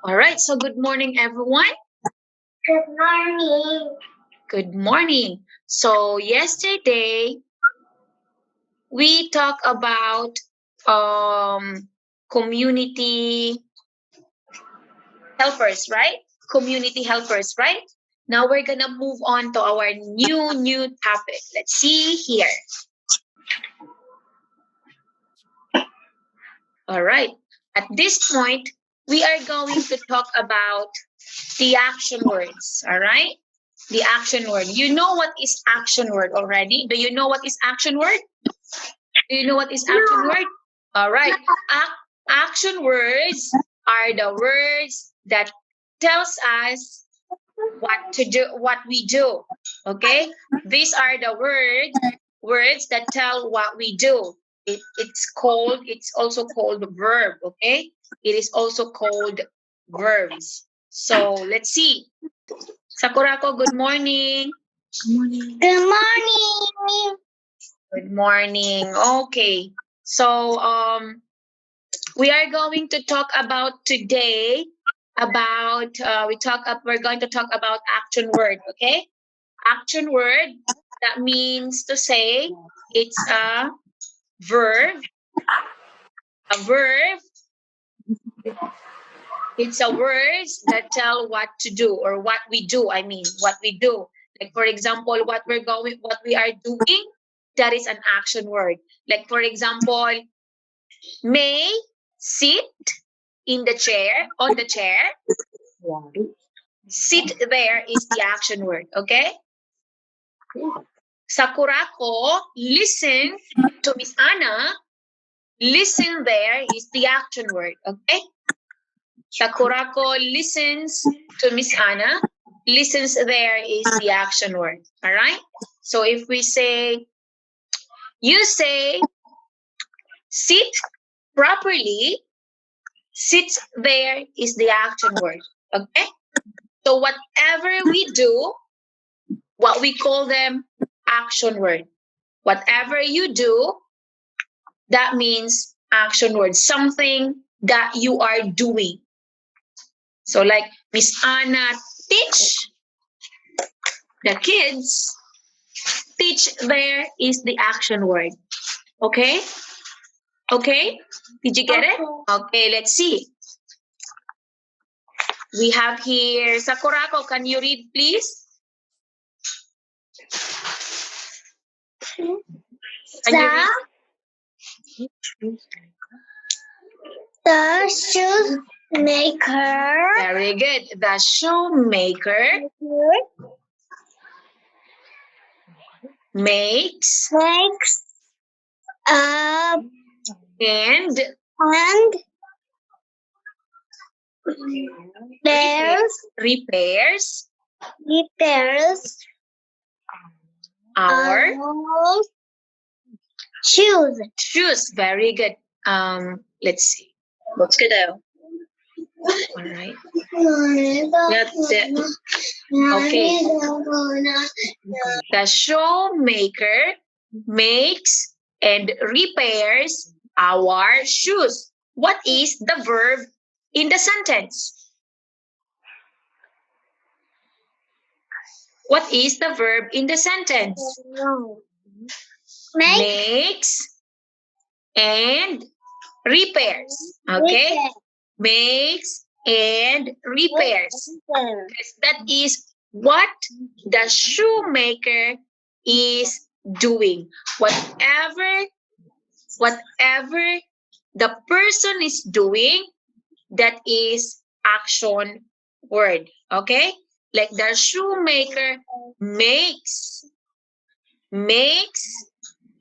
All right, so good morning, everyone. Good morning. Good morning. So yesterday, we talked about community helpers, right? Community helpers, right? Now we're gonna move on to our new topic. Let's see here. All right. At this point, we are going to talk about the action words. All right. The action word. You know what is action word already? Do you know what is action word? Do you know what is action word? All right. Action words are the words that tells us what to do, what we do. Okay. These are the words that tell what we do. It's also called verb. Okay. It is also called verbs. So let's see. Sakurako, good morning. Good morning. Good morning. Good morning. Okay. So we are going to talk about today about we're going to talk about action word, okay? Action word, that means to say it's a verb. A verb. It's a words that tell what to do or what we do. I mean, what we do. Like for example, what we are doing, that is an action word. Like for example, May sit in the chair, on the chair. Sit there is the action word, okay? Sakurako, listen to Miss Anna. Listen there is the action word, okay? Sakurako listens to Miss Anna. Listens there is the action word, all right? So if we say, you say, sit properly, sit there is the action word, okay? So whatever we do, what we call them action word. Whatever you do, that means action word, something that you are doing. So like Miss Anna teach the kids, teach there is the action word. Okay? Okay? Did you get it? Okay, let's see. We have here Sakurako. Can you read, please? The shoemaker. Very good. The shoemaker makes and repairs our shoes. Very good. Let's see. Let's go down. All right. That's it. Okay. The shoemaker makes and repairs our shoes. What is the verb in the sentence? What is the verb in the sentence? Makes and repairs. Okay? Makes and repairs. That is what the shoemaker is doing. Whatever the person is doing, that is action word. Okay? Like the shoemaker makes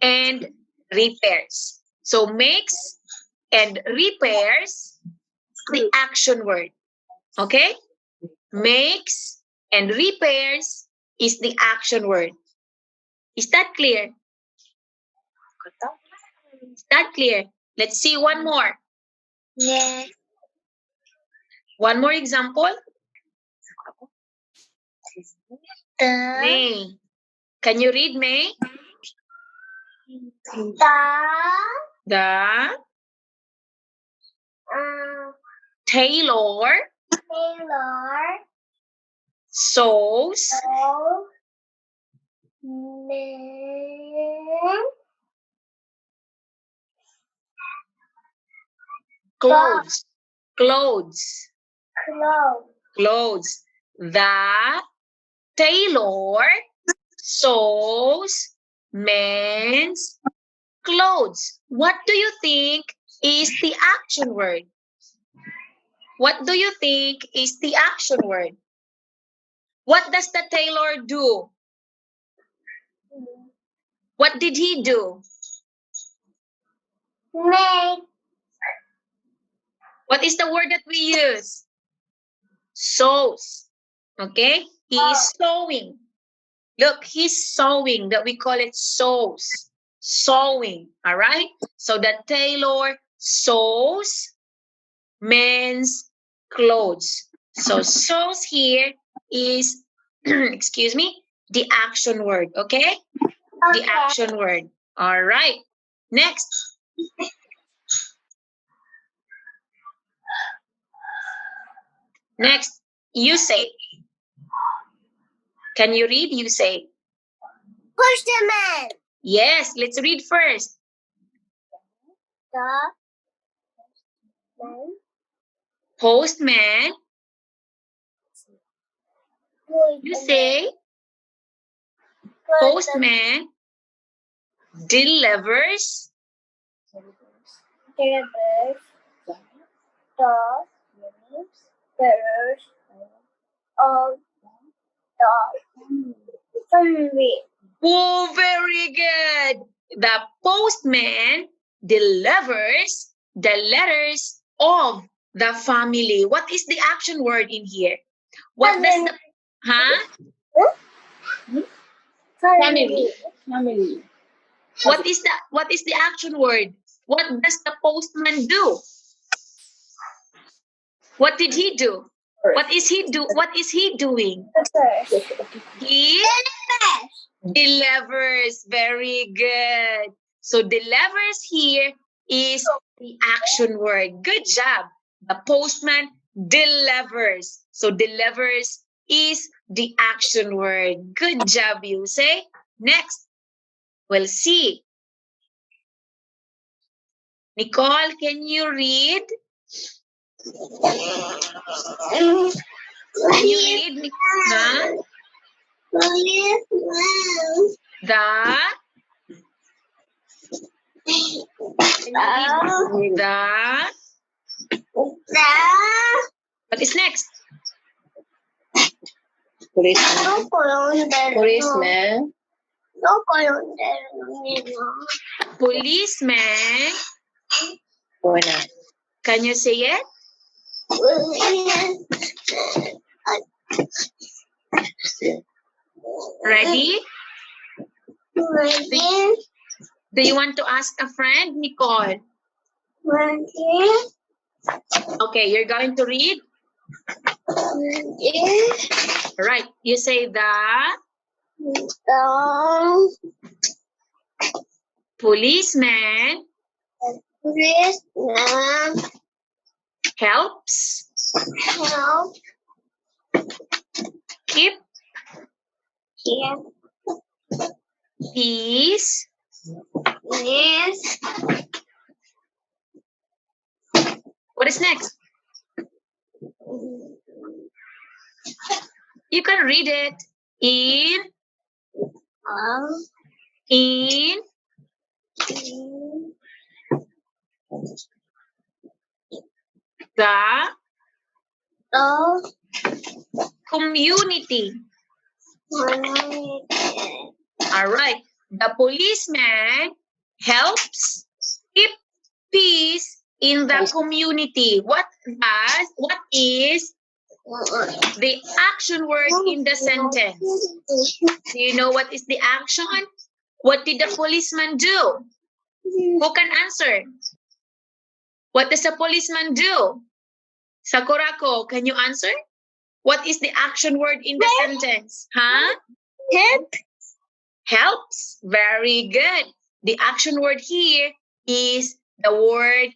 and repairs. So makes and repairs the action word. Okay? Makes and repairs is the action word. Is that clear? Is that clear? Let's see one more. Yes. One more example. May. Can you read May? The tailor Taylor sews clothes. Clothes. Clothes. The tailor sews men's clothes. What do you think is the action word? What do you think is the action word? What does the tailor do? What did he do? Make. What is the word that we use? Sews. Okay? He is sewing. Look, he's sewing. That we call it sews. Sewing. All right? So the tailor sews men's clothes. So sews here is, excuse me, the action word. Okay? The action word. All right. Next. Next, you say. Can you read? You say. Postman. Yes, let's read first. Postman. You say. Postman delivers Oh, very good. The postman delivers the letters of the family. What is the action word in here? What does the Family. What is the action word? What does the postman do? What did he do? What is he doing? He delivers. Very good. So delivers here is the action word. Good job. The postman delivers. So delivers is the action word. Good job, you say. Next, we'll see. Nicole, can you read? Can you read? Huh? What is next? Policeman. Policeman. Can you say it? Ready? Do you want to ask a friend, Nicole? Okay, you're going to read? All right, you say the policeman helps keep peace What is next? You can read it in the community. All right. The policeman helps keep peace in the community. What is the action word in the sentence? Do you know what is the action? What did the policeman do? Who can answer? What does a policeman do? Sakurako, can you answer? What is the action word in the sentence? Huh? Help. Helps. Very good. The action word here is the word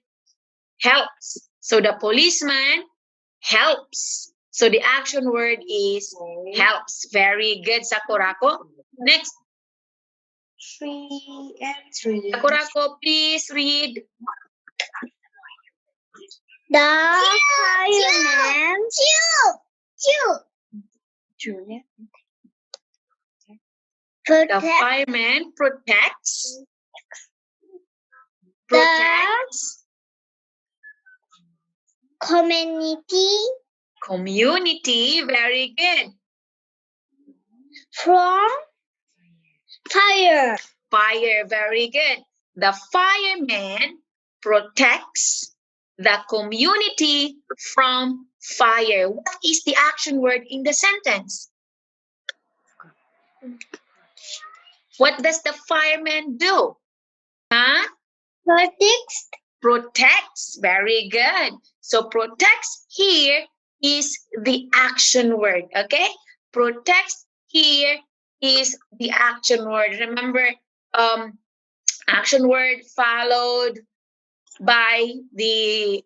helps. So the policeman helps. So the action word is helps. Very good, Sakurako. Next. 3 and 3. Sakurako, please read. The fireman The fireman protects community. Very good. from fire. Fire. Very good. The fireman protects the community from fire. What is the action word in the sentence? What does the fireman do? Huh? Protects. Very good. So protects here is the action word. Okay? Protects here is the action word. Remember, action word followed by the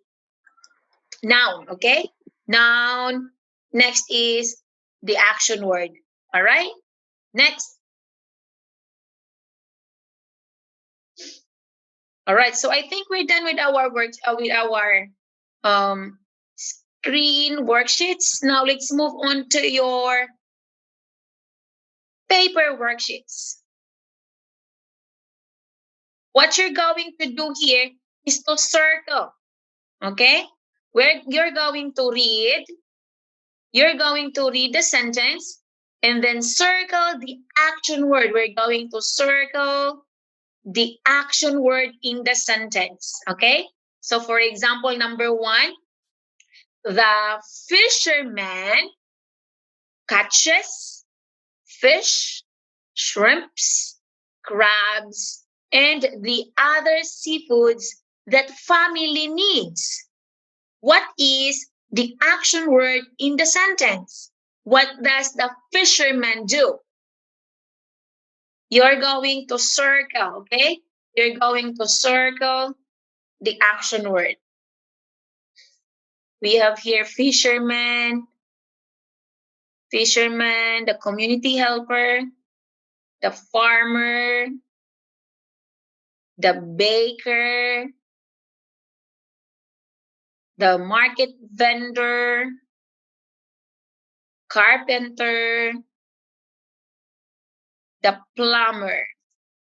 noun. Okay? Noun. Next is the action word. All right? Next. All right, so I think we're done with our work, with our screen worksheets. Now let's move on to your paper worksheets. What you're going to do here is to circle, okay? Where you're going to read the sentence and then circle the action word. We're going to circle the action word in the sentence, okay? So for example, number 1, the fisherman catches fish, shrimps, crabs, and the other seafoods that family needs. What is the action word in the sentence? What does the fisherman do? You're going to circle, okay? You're going to circle the action word. We have here fisherman, the community helper, the farmer, the baker, the market vendor, carpenter, the plumber.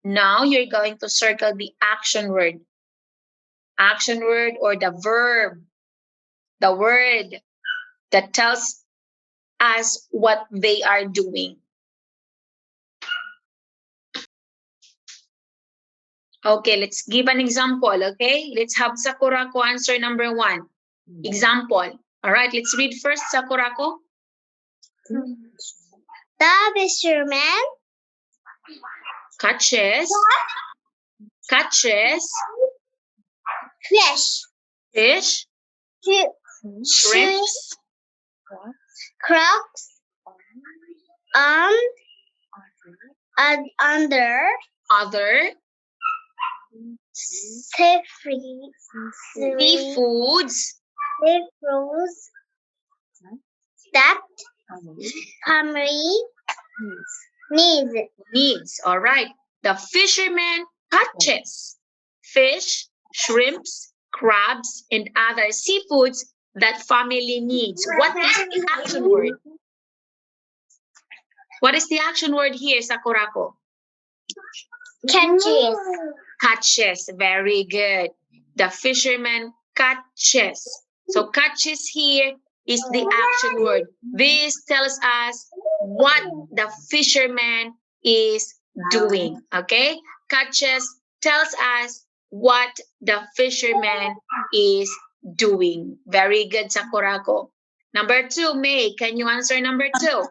Now you're going to circle the action word. Action word or the verb, the word that tells us what they are doing. Okay, let's give an example, okay? Let's have Sakurako answer number 1. Example. All right, let's read first, Sakurako. The fisherman Catches fish, shrimps, crabs, and other seafoods that family needs. All right. The fisherman catches fish, shrimps, crabs, and other seafoods that family needs. What is the action word? What is the action word here, Sakurako? Catches. Very good. The fisherman catches. So catches here is the action word. This tells us what the fisherman is doing. Okay? Catches tells us what the fisherman is doing. Very good, Sakurako. Number 2, May, can you answer number 2?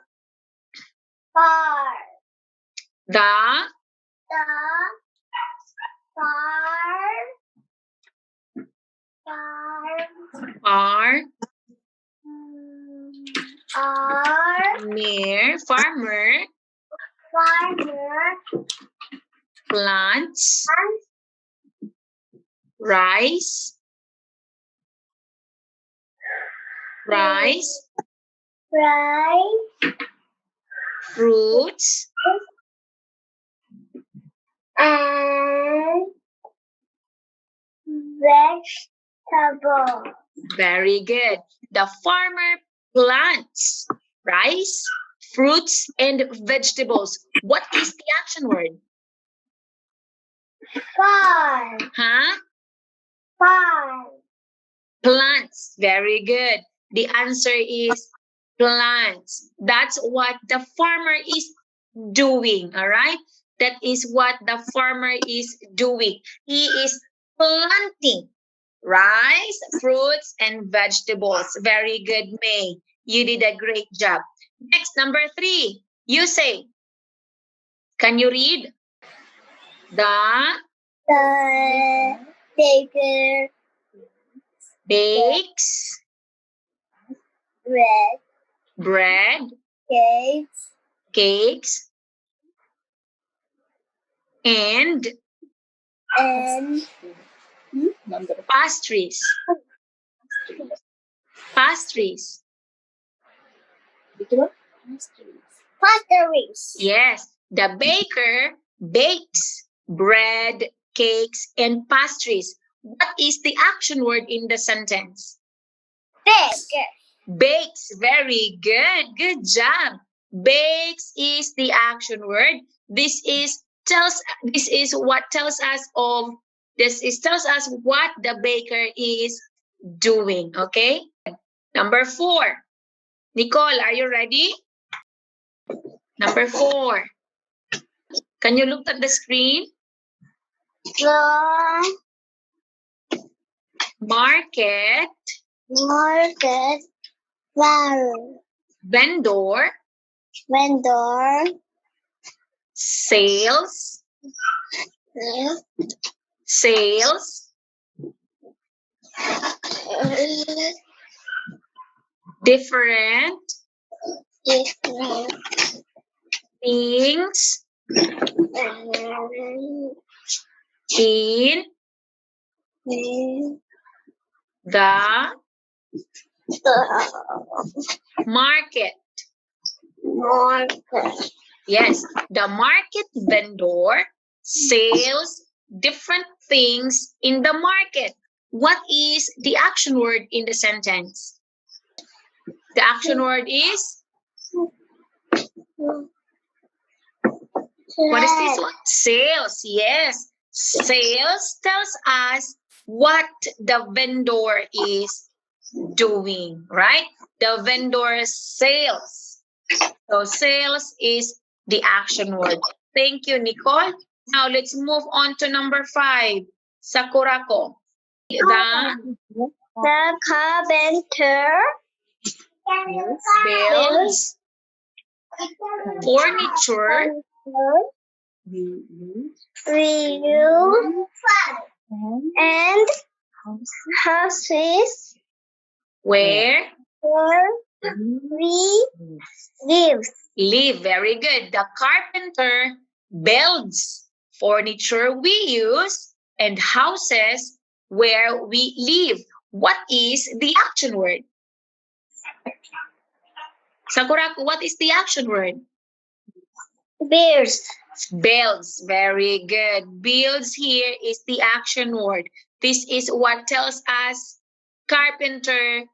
The farmer plants rice, rice, rice, fruits, and vegetables. very good. The farmer plants rice, fruits, and vegetables. What is the action word? Farm, Huh? farm, Plants. Very good. The answer is plants. That's what the farmer is doing. All right. That is what the farmer is doing. He is planting rice, fruits, and vegetables. Very good, May. You did a great job. Next, number 3. You say. Can you read? The baker bakes bread, cakes, and pastries. Pastries. pastries. Yes, the baker bakes bread, cakes, and pastries. What is the action word in the sentence? Baker. Bakes. Very good. Good job. Bakes is the action word. This tells us what the baker is doing. Okay. Number 4. Nicole, are you ready? Number 4. Can you look at the screen? The Market, vendor, vendor, sales, different things in the market. Yes, the market vendor sells different things in the market. What is the action word in the sentence? The action word is, what is this one? Sales. Yes, sales tells us what the vendor is doing, right? The vendor sells. So sales is the action word. Thank you, Nicole. Now let's move on to number 5. Sakurako. The carpenter builds furniture and houses where we live. live. Very good. The carpenter builds furniture we use and houses where we live. What is the action word? Sakurako, what is the action word? Builds. Builds. Very good. Builds here is the action word. This is what tells us carpenter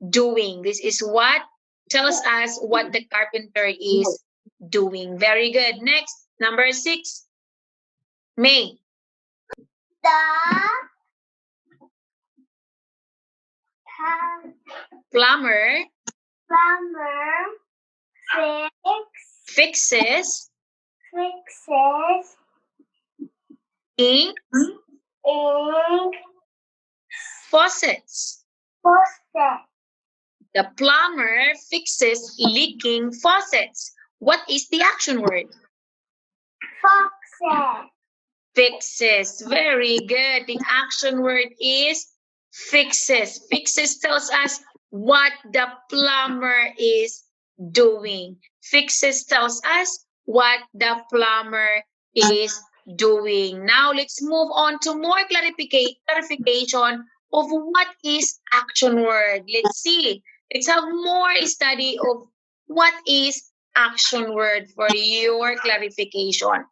doing. This is what tells us what the carpenter is doing. Very good. Next, number 6. May. The Plumber fixes ink faucets. The plumber fixes leaking faucets. What is the action word? Fixes. Very good. The action word is fixes. Fixes tells us what the plumber is doing. Fixes tells us what the plumber is doing. Now let's move on to more clarification of what is action word. Let's see. Let's have more study of what is action word for your clarification.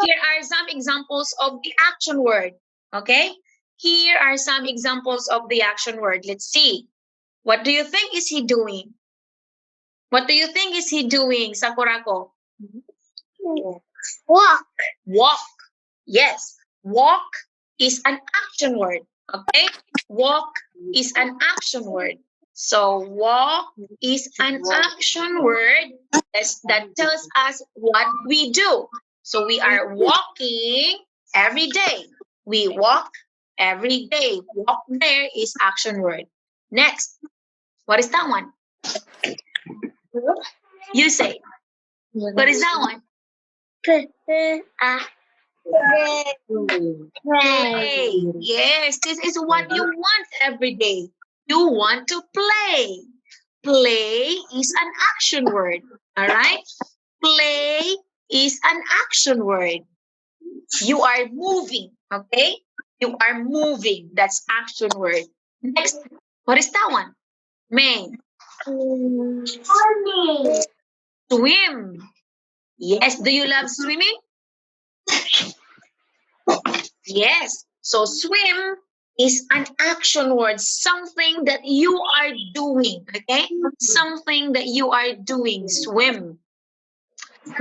Here are some examples of the action word. Okay? Here are some examples of the action word. Let's see. What do you think is he doing? What do you think is he doing, Sakurako? Walk. Walk. Yes. Walk is an action word. Okay? Walk is an action word. So walk is an action word that tells us what we do. So we are walking every day. We walk every day. Walk there is action word. Next. What is that one? You say. What is that one? Play. Yes, this is what you want every day. You want to play. Play is an action word. All right? Play is an action word. You are moving. Okay? You are moving. That's action word. Next. What is that one? May. Swim. Yes. Do you love swimming? Yes. So swim is an action word, something that you are doing. Okay? Something that you are doing. Swim.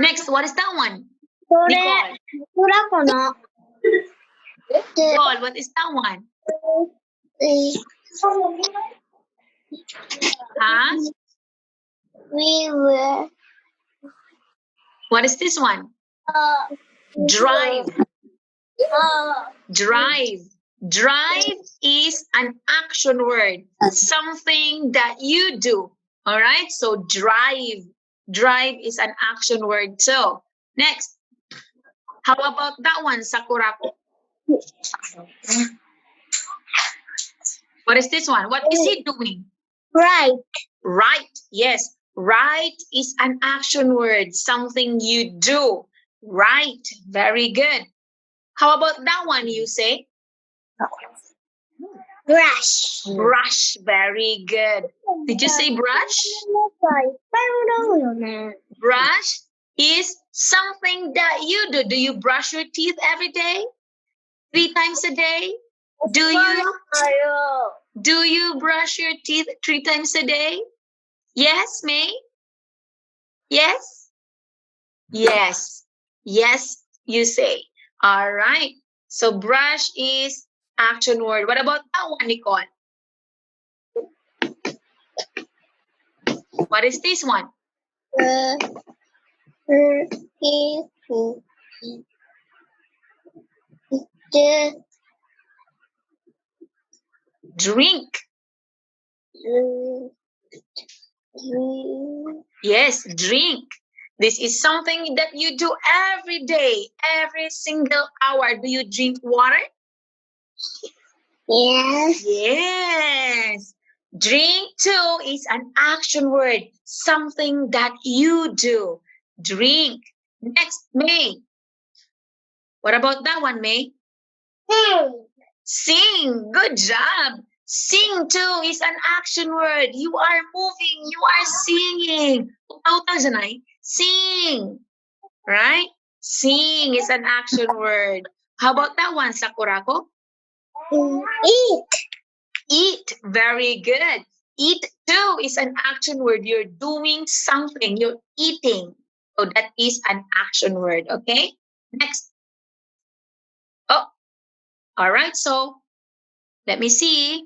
Next, what is that one? Nicole. Nicole, what is that one? Huh? We were What is this one? Drive. Drive. Drive is an action word, something that you do. All right? So drive. Drive is an action word too. Next. How about that one, Sakurako? What is this one? What is he doing? right. Right. Yes. Right is an action word, something you do. Right. Very good. How about that one, you say? Brush. Brush. Very good. Did you say brush? Brush is something that you do. Do you brush your teeth every day? 3 times a day? Do you brush your teeth 3 times a day? Yes, May? Yes? Yes. Yes, you say. All right. So brush is action word. What about that one, Nicole? What is this one? Drink. Yes, drink. This is something that you do every day, every single hour. Do you drink water? Yes. Yes. Drink too is an action word, something that you do. Drink. Next, May. What about that one, May? Sing. Good job. Sing too is an action word. You are moving. You are singing. Sing. Right? Sing is an action word. How about that one, Sakurako? Eat. Eat. Very good. Eat too is an action word. You're doing something. You're eating. So that is an action word. Okay? Next. Oh, all right. So let me see.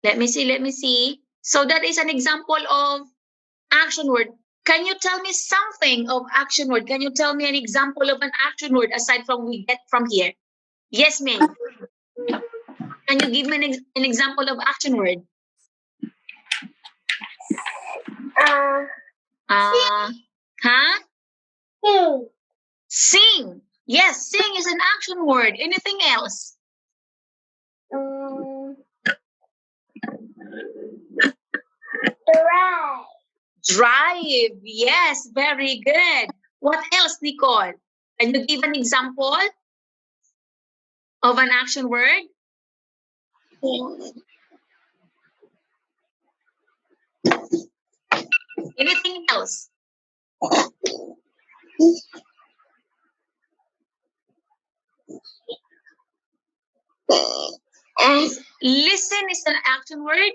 Let me see. So that is an example of action word. Can you tell me something of action word? Can you tell me an example of an action word aside from we get from here? Yes, May. Can you give me an example of action word? Huh? Sing. Sing. Yes, sing is an action word. Anything else? Drive. Drive. Yes, very good. What else, Nicole? Can you give an example of an action word? Anything else? Listen is an action word.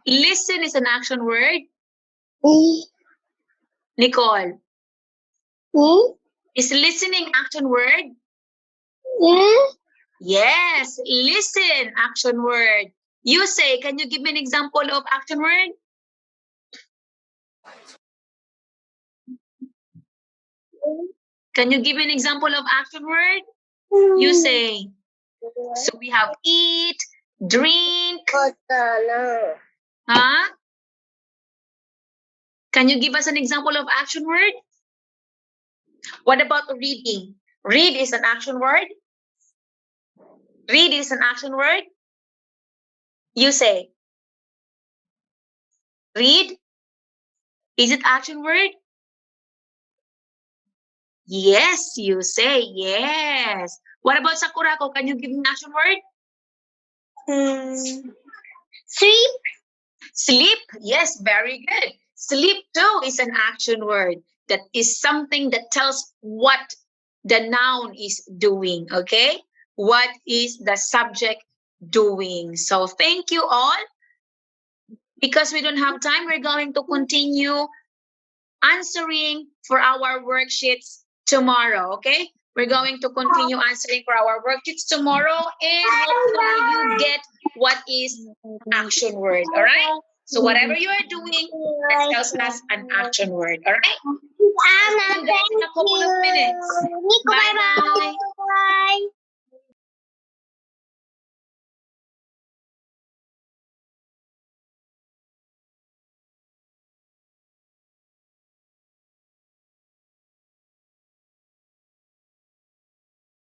Listen is an action word. Nicole, is listening action word? Yes, listen action word. You say, can you give me an example of action word? Can you give me an example of action word? You say. So we have eat, drink. Huh? Can you give us an example of action word? What about reading? Read is an action word. Read is an action word. You say. Read. Is it action word? Yes, you say yes. What about Sakurako? Can you give me an action word? Sleep. Sleep. Yes, very good. Sleep too is an action word. That is something that tells what the noun is doing. Okay? What is the subject doing? So thank you all. Because we don't have time, we're going to continue answering for our worksheets tomorrow, okay? We're going to continue answering for our worksheets tomorrow, and hopefully you get what is action word, all right? So whatever you are doing, that tells us an action word, all right? See you guys in a couple of minutes. Bye-bye.